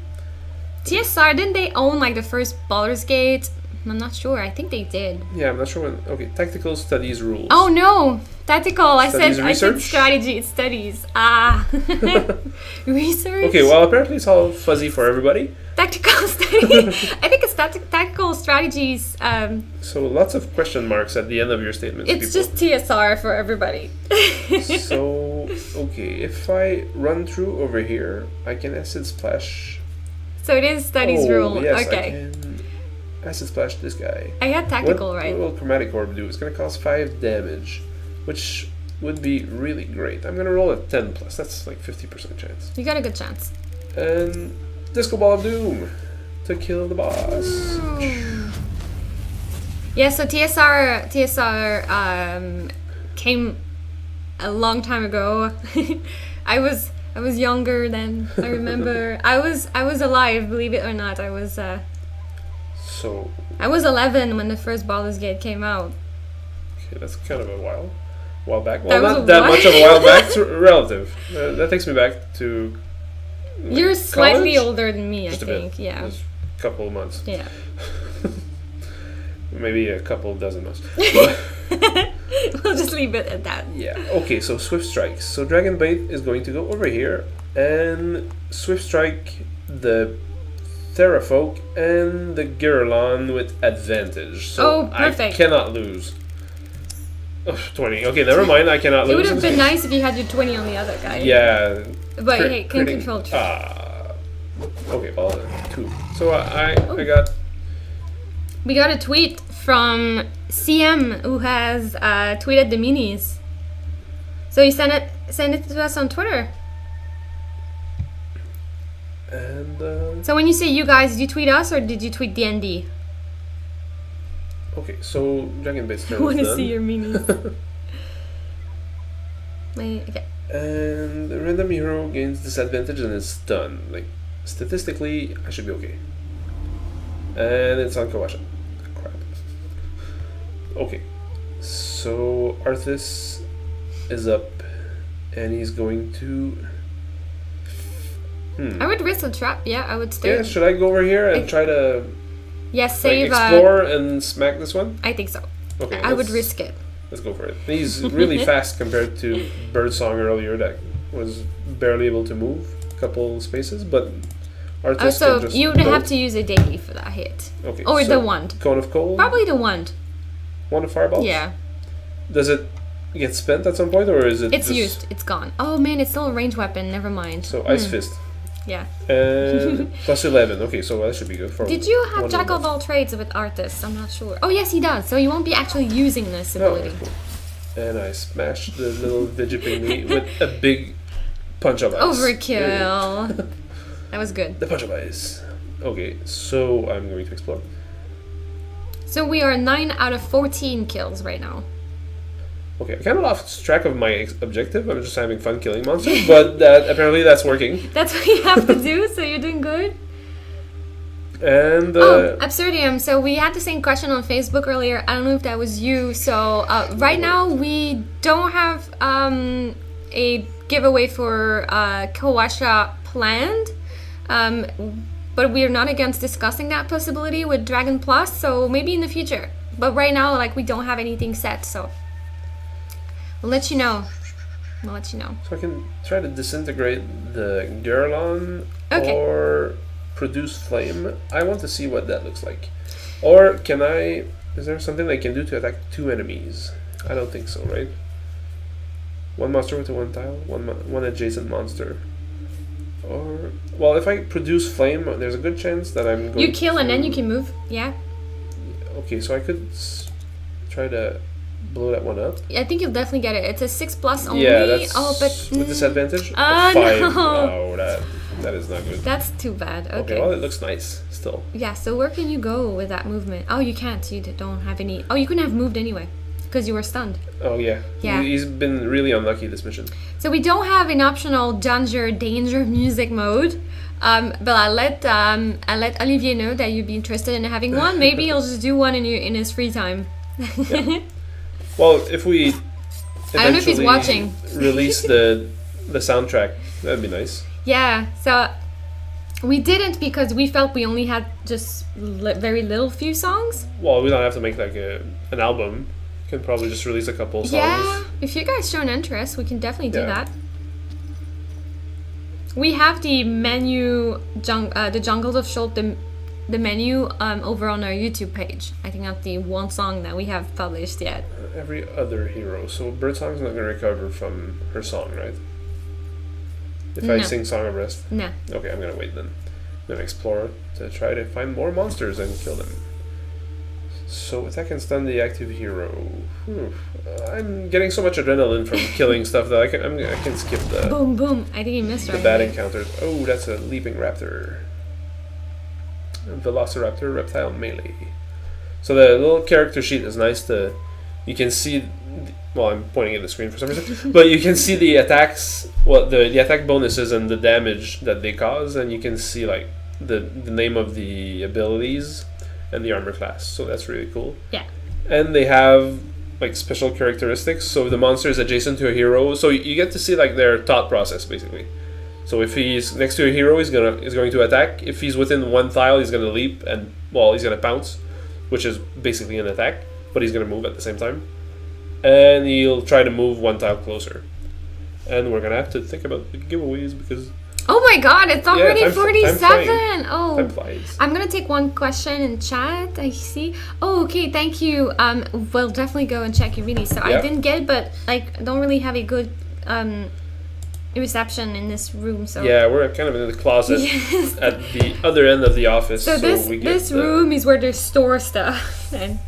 TSR, didn't they own like the first Baldur's Gate? I'm not sure. I think they did. Yeah, I'm not sure when. Okay, tactical studies rules. Oh no, tactical. I said research? strategy. It's studies. Ah, research. Okay, well apparently it's all fuzzy for everybody. Tactical study. I think it's tactical strategies. So lots of question marks at the end of your statements. It's people. just TSR for everybody. So okay, if I run through over here, I can acid splash. So it is studies rule. Yes, Okay. I can acid splash this guy. I got tactical right. What will chromatic orb do? It's gonna cause 5 damage, which would be really great. I'm gonna roll a 10 plus. That's like 50% chance. You got a good chance. And Disco Ball of Doom to kill the boss. Yeah, so TSR came a long time ago. I was younger then. I remember I was alive, believe it or not. I was 11 when the first Baldur's Gate came out. Okay, that's kind of a while back. That Well, was not that much of a while back. It's relative. That takes me back to. You're slightly college? older than me, Just I a bit. think. Yeah. Just a couple of months. Yeah. Maybe a couple dozen months. We'll just leave it at that. Yeah. Okay, so Swift Strike. So Dragon Bait is going to go over here and Swift Strike the Therafolk and the Guerrillon with advantage. So perfect. I cannot lose. Ugh, 20. Okay, never mind. I cannot lose. It would have been nice if you had your 20 on the other guy. Yeah. But hey, can control tree. Okay, well, 2. So I got. We got a tweet from CM who has tweeted the minis. So you send it to us on Twitter. And so when you say you guys, did you tweet us or did you tweet D&D? Okay, so Dragon Bait turn I want to done. see your minis. Okay. And the random hero gains disadvantage and it's done. Like statistically, I should be okay. And it's on Kawasha. Crap. Okay, so Arthas is up, and he's going to. I would risk a trap. Yeah, I would stay. Yeah, should I go over here and try to? Yes, save. Explore and smack this one. I think so. Okay, I would risk it. Let's go for it. He's really fast compared to Birdsong earlier that was barely able to move a couple spaces, but Arthas so can just you would have to use a daily for that hit. Okay. Or so the wand. Cone of Cold? Probably the wand. Wand of Fireballs? Yeah. Does it get spent at some point or is it It's used. It's gone. Oh man, it's still a ranged weapon. Never mind. So Ice Fist. Yeah. Plus 11. Okay, so that should be good for. Did you have Jack of all trades with Arthas? I'm not sure. Oh yes, he does. So you won't be actually using this ability. Oh, cool. And I smashed the little Digipigmy with a big punch of ice. Overkill. That was good. The punch of ice. Okay, so I'm going to explore. So we are 9 out of 14 kills right now. Okay, I kind of lost track of my objective. I'm just having fun killing monsters, but apparently that's working. That's what you have to do, so you're doing good. And Absurdium. So we had the same question on Facebook earlier. I don't know if that was you. So right now we don't have a giveaway for Kawasha planned, but we are not against discussing that possibility with Dragon Plus. So maybe in the future. But right now, like we don't have anything set. So we'll let you know. I'll let you know. So I can try to disintegrate the Guerrillon or produce flame. I want to see what that looks like. Or can I... Is there something I can do to attack 2 enemies? I don't think so, right? 1 monster with a 1 tile, one adjacent monster. Or... Well, if I produce flame, there's a good chance that I'm going You kill and then you can move, yeah? Okay, so I could try to blow that one up. I think you'll definitely get it. It's a 6+ only. Yeah, that's but with disadvantage. 5. No. Oh, that is not good. That's too bad. Okay. Well, it looks nice still. Yeah. So where can you go with that movement? Oh, you can't. You don't have any. Oh, you couldn't have moved anyway. because you were stunned. Oh yeah. Yeah. He's been really unlucky this mission. So we don't have an optional danger music mode. But I'll let Olivier know that you'd be interested in having one. Maybe he'll just do one in his free time. Yeah. Well, if we I don't know if he's watching. Release the soundtrack, that'd be nice. Yeah. So we didn't because we felt we only had just very little few songs. Well, we don't have to make like an album. We can probably just release a couple songs. Yeah. If you guys show an interest, we can definitely do that. We have the menu, the Jungles of Schult, the menu over on our YouTube page. I think that's the one song that we have published yet. Every other hero. So Birdsong's not going to recover from her song, right? If I sing Song of Rest? No. Okay, I'm going to wait then. I'm going to explore to try to find more monsters and kill them. So attack and stun the active hero. I'm getting so much adrenaline from killing stuff that I can skip the boom boom. I think you missed the bad encounters. Oh, that's a leaping raptor. Velociraptor reptile melee. So the little character sheet is nice to. You can see. Well, I'm pointing at the screen for some reason, but you can see the attacks. Well, the attack bonuses and the damage that they cause, and you can see like the name of the abilities and the armor class. So that's really cool. Yeah. And they have like special characteristics. So the monster is adjacent to a hero, so you get to see like their thought process basically. So if he's next to a hero, he's going to attack. If he's within one tile, he's going to leap and he's going to pounce, which is basically an attack, but he's going to move at the same time. And he'll try to move one tile closer. And we're going to have to think about the giveaways because. Oh my god, it's already 47! Oh, time flies. I'm gonna take one question in chat, I see. Oh, okay, thank you. We'll definitely go and check your video. So I didn't get it, but like, I don't really have a good reception in this room, so. Yeah, we're kind of in the closet at the other end of the office. So this room is where they store stuff. And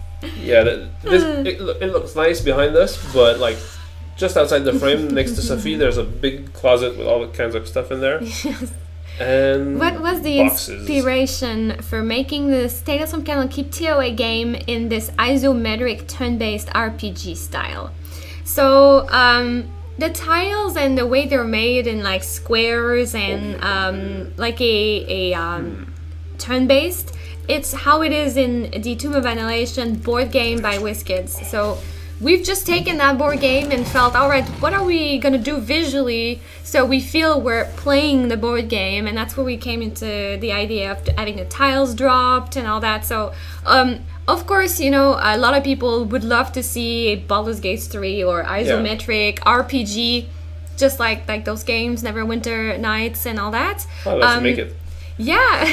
yeah, it looks nice behind us, but like, just outside the frame, next to Sophie, there's a big closet with all kinds of stuff in there. Yes. And what was the inspiration for making this Tales from Candlekeep TOA game in this isometric turn-based RPG style? So the tiles and the way they're made in like squares and like a turn-based, it's how it is in the Tomb of Annihilation board game by WizKids. So we've just taken that board game and felt, all right, what are we gonna do visually so we feel we're playing the board game, and that's where we came into the idea of having the tiles dropped and all that. So of course, you know, a lot of people would love to see a Baldur's Gate 3 or isometric RPG, just like those games, Neverwinter Nights and all that. Oh, let's make it. Yeah,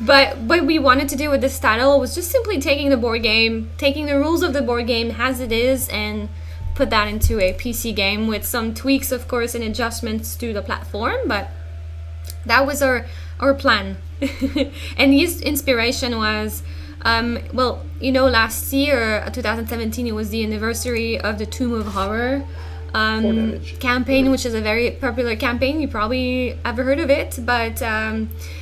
but what we wanted to do with this title was just simply taking the board game, taking the rules of the board game as it is, and put that into a PC game with some tweaks, of course, and adjustments to the platform. But that was our plan. And the inspiration was, well, you know, last year, 2017, it was the anniversary of the Tomb of Horror campaign, which is a very popular campaign. You probably ever heard of it, but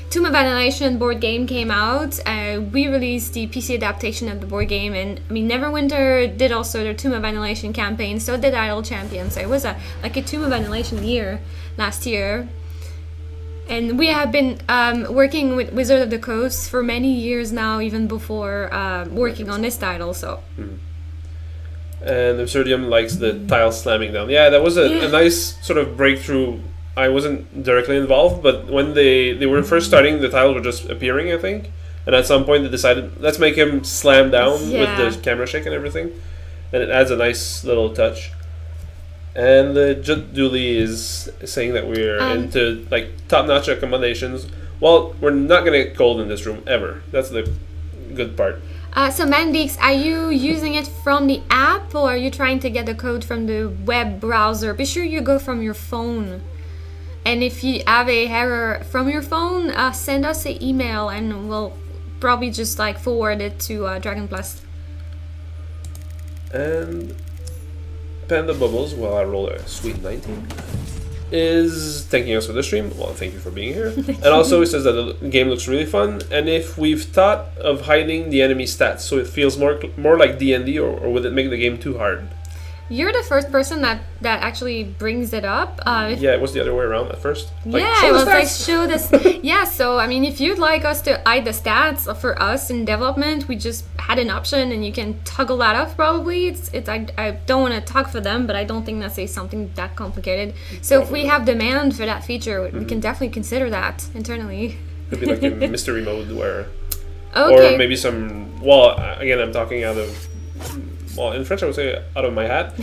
Tomb of Annihilation board game came out. We released the PC adaptation of the board game, and I mean, Neverwinter did also their Tomb of Annihilation campaign, so did Idle Champion. So it was like a Tomb of Annihilation year last year. And we have been working with Wizard of the Coast for many years now, even before working on this title. So. And Absurdium likes the tiles slamming down. Yeah, that was a nice sort of breakthrough. I wasn't directly involved, but when they were first starting, the tiles were just appearing, I think. And at some point they decided, let's make him slam down with the camera shake and everything. And it adds a nice little touch. And Jut Dooley is saying that we're into like top-notch accommodations. Well, we're not going to get cold in this room, ever. That's the good part. So Mandix, are you using it from the app, or are you trying to get the code from the web browser? Be sure you go from your phone. And if you have a error from your phone, send us an email and we'll probably just like forward it to Dragon Plus. And Panda Bubbles, well, I roll a sweet 19. is thanking us for the stream. Well, thank you for being here. And also he says that the game looks really fun, and if we've thought of hiding the enemy stats so it feels more like D&D, or would it make the game too hard? You're the first person that actually brings it up. Yeah, it was the other way around at first. Like, yeah, it was like show this. Yeah, so I mean, if you'd like us to hide the stats for us in development, we just had an option, and you can toggle that off. Probably, it's. I don't want to talk for them, but I don't think that's something that complicated. So if we have demand for that feature, we can definitely consider that internally. Could be like a mystery mode where, okay. Or maybe some. Well, again, I'm talking out of. Well, in French I would say out of my hat,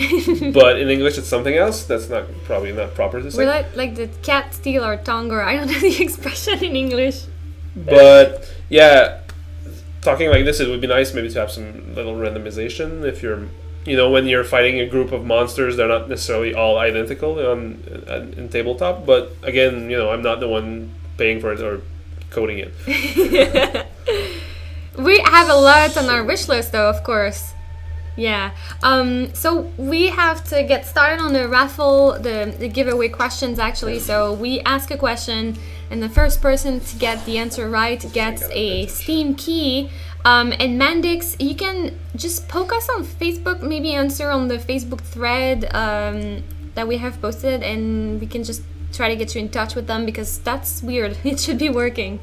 but in English it's something else. That's probably not proper to say. We're like the cat steal our tongue, or I don't know the expression in English. But yeah, talking like this, it would be nice maybe to have some little randomization. If you're, when you're fighting a group of monsters, they're not necessarily all identical in tabletop. But again, I'm not the one paying for it or coding it. We have a lot on our wish list, though, of course. Yeah. So we have to get started on the raffle, the giveaway questions, actually. So we ask a question, and the first person to get the answer right gets a Steam key. And Mandix, you can just poke us on Facebook, maybe answer on the Facebook thread that we have posted, and we can just try to get you in touch with them, because that's weird. It should be working.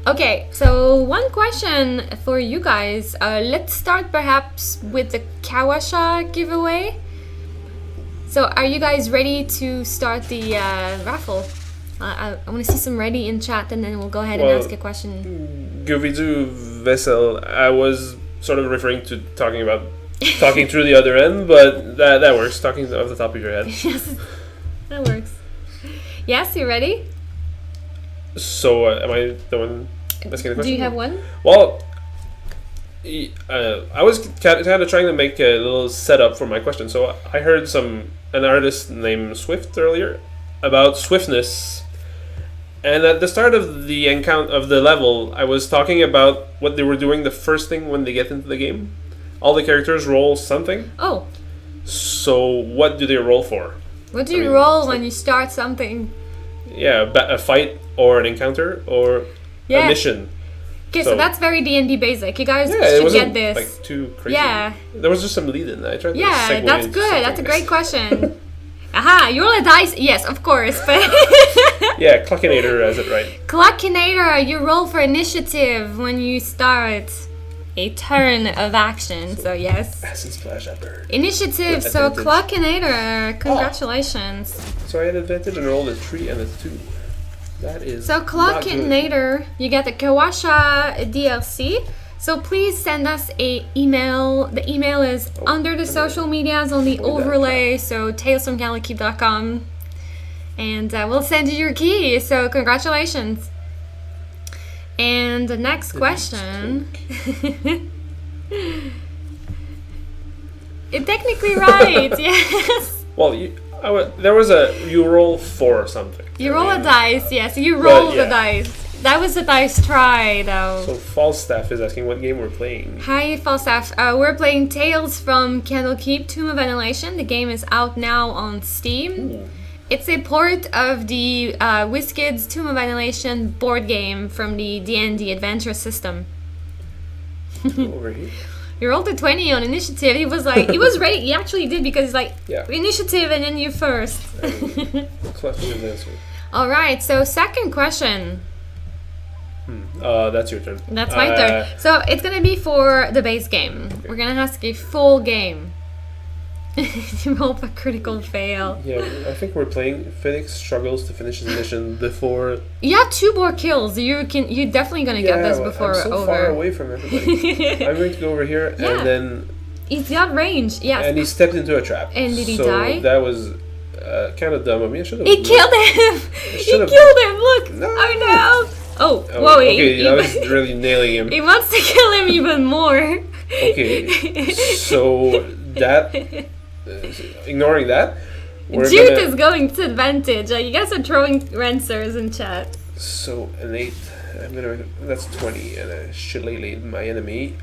Okay, so one question for you guys. Let's start perhaps with the Kawasha giveaway. So are you guys ready to start the raffle? I want to see some ready in chat, and then we'll go ahead and ask a question. Govidu Vessel, I was sort of referring to talking through the other end, but that works, talking off the top of your head. Yes, that works. Yes, you ready? So am I the one asking the question? Do you have one? Well, I was kind of trying to make a little setup for my question. So I heard an artist named Swift earlier about swiftness, and at the start of the level, I was talking about what they were doing the first thing when they get into the game. All the characters roll something. Oh. So what do they roll for? What do you roll when you start something? Yeah, a fight or an encounter or a mission. Okay, so that's very D&D basic. You guys should get this. Like too crazy. Yeah. There was just some lead in. I tried to segue that's good. That's a great question. Aha, you roll a dice. Yes, of course. But yeah, Clockinator has it right. Clockinator, you roll for initiative when you start a turn of action. So yes. Acid splash at bird. Initiative. So Clockinator, congratulations. So I had advantage and rolled a 3 and a 2. That is so Clockinator, you get the Kawasha DLC. So please send us a email. The email is under the social medias on the overlay. So talesfromcandlekeep.com, and we'll send you your key. So congratulations. And the next question. It's technically right. Yes. Well, you roll for something. You roll a dice, yes. You roll the dice. That was a dice try, though. So Falstaff is asking what game we're playing. Hi, Falstaff. We're playing Tales from Candlekeep, Tomb of Annihilation. The game is out now on Steam. Ooh. It's a port of the WizKids Tomb of Annihilation board game from the D&D Adventure system. Over here. You rolled a 20 on initiative. He was ready. He actually did, because initiative and then you first. All right, so second question. That's your turn. That's my turn. So it's going to be for the base game. Okay. We're going to ask a full game. You roll for critical fail. Yeah, I think we're playing. Phoenix struggles to finish his mission before. You have 2 more kills. You're definitely gonna get this before I'm so over. far away from everybody. I'm going to go over here and then. He's got range. Yes. And he stepped into a trap. And did he die? That was kind of dumb of me. I should have. He killed him. He killed him. Look. No. Oh no. Oh, whoa. Okay, I was really nailing him. He wants to kill him even more. Okay. So that. Ignoring that, Jude is going to advantage. You guys are throwing rancers in chat. So an 8, that's 20, and a shillelagh my enemy,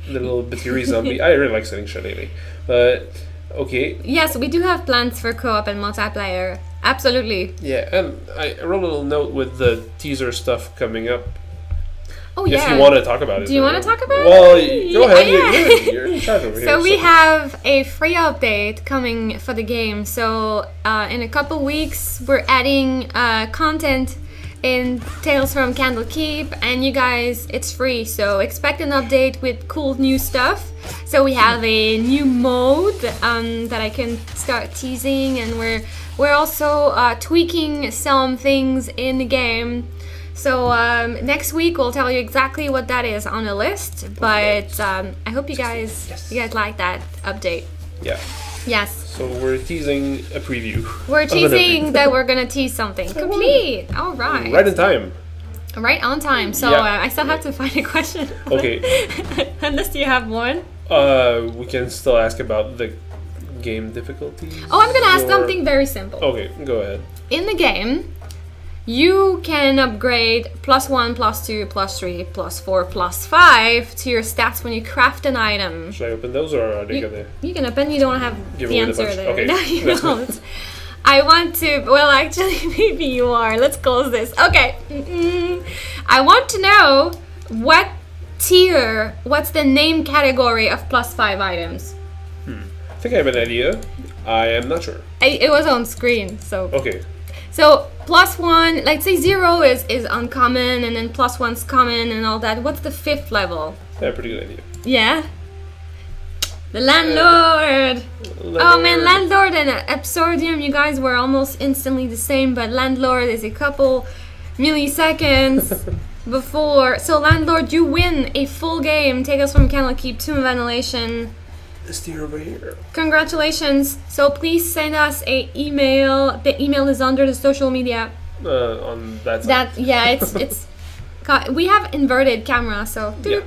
the little Batiri zombie. I really like setting shillelagh, but Okay. Yes, we do have plans for co-op and multiplayer. Absolutely. Yeah, and I wrote a little note with the teaser stuff coming up. Oh yeah. If you want to talk about it. Do you want to talk about well, it? Go ahead. Yeah. You're in charge over here. So we have a free update coming for the game. So in a couple weeks, we're adding content in Tales from Candlekeep, and you guys, it's free. So expect an update with cool new stuff. So we have a new mode that I can start teasing, and we're also tweaking some things in the game. So next week we'll tell you exactly what that is on the list. But I hope you guys like that update. Yeah. Yes. So we're teasing a preview. We're teasing that we're gonna tease something. Complete. All right. Right in time. Right on time. So I still have to find a question. Okay. Unless you have one. We can still ask about the game difficulties. Oh, I'm gonna ask something very simple. Okay, go ahead. In the game, you can upgrade +1, +2, +3, +4, +5 to your stats when you craft an item. Should I open those, or are they gonna... You can open, you don't have Give the away answer bunch. there. Okay. No, you don't. I want to, well actually maybe you are. Let's close this. Okay. I want to know what tier, what's the name category of +5 items? I think I have an idea. I am not sure. It was on screen, so... Okay. So +1, like say 0 is uncommon, and then +1's common and all that. What's the 5th level? Yeah, pretty good idea. Yeah? The Landlord! Oh man, Landlord and Absurdium, you guys were almost instantly the same, but Landlord is a couple milliseconds before. So Landlord, you win a full game. Take us from Candlekeep to Annihilation. This tier over here. Congratulations. So please send us a email. The email is under the social media. On that side. Yeah, it's we have inverted camera, so Yeah.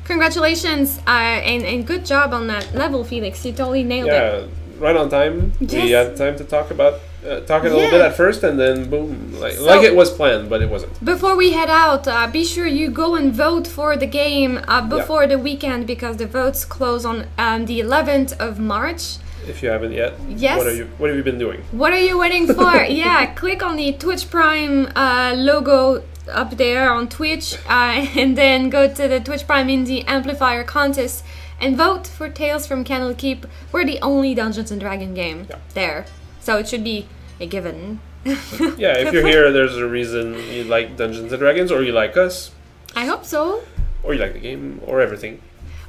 Congratulations and good job on that level, Felix. You totally nailed it. Yeah, right on time. Yes. We had time to talk about talking a little bit at first, and then boom, like it was planned, but it wasn't. Before we head out, be sure you go and vote for the game before the weekend, because the votes close on the 11th of March. If you haven't yet, yes. What have you been doing? What are you waiting for? Yeah, click on the Twitch Prime logo up there on Twitch, and then go to the Twitch Prime Indie Amplifier contest and vote for Tales from Candlekeep. We're the only Dungeons and Dragons game there, so it should be a given. Yeah, if you're here, there's a reason you like Dungeons and Dragons, or you like us. I hope so. Or you like the game, or everything.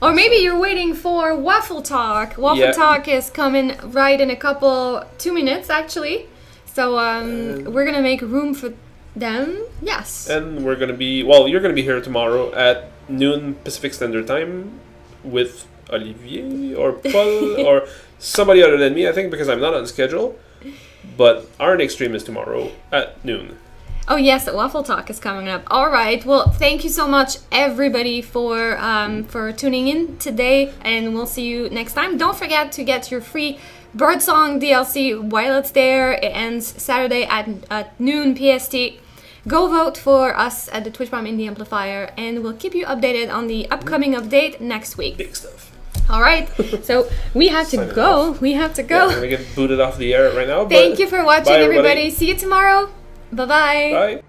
Or maybe you're waiting for Waffle Talk. Waffle Talk is coming right in 2 minutes, actually. So we're gonna make room for them. Yes. And we're gonna be, well, you're gonna be here tomorrow at noon Pacific Standard Time with Olivier or Paul or somebody other than me, I think, because I'm not on schedule. But our next stream is tomorrow at noon. Oh yes, the Waffle Talk is coming up. All right. Well, thank you so much, everybody, for tuning in today, and we'll see you next time. Don't forget to get your free Birdsong DLC while it's there. It ends Saturday at noon PST. Go vote for us at the Twitch Prime Indie Amplifier, and we'll keep you updated on the upcoming update next week. Big stuff. All right. So we have to go. We have to go. Yeah, I'm gonna get booted off the air right now. Thank you for watching, bye, everybody. See you tomorrow. Bye-bye. Bye.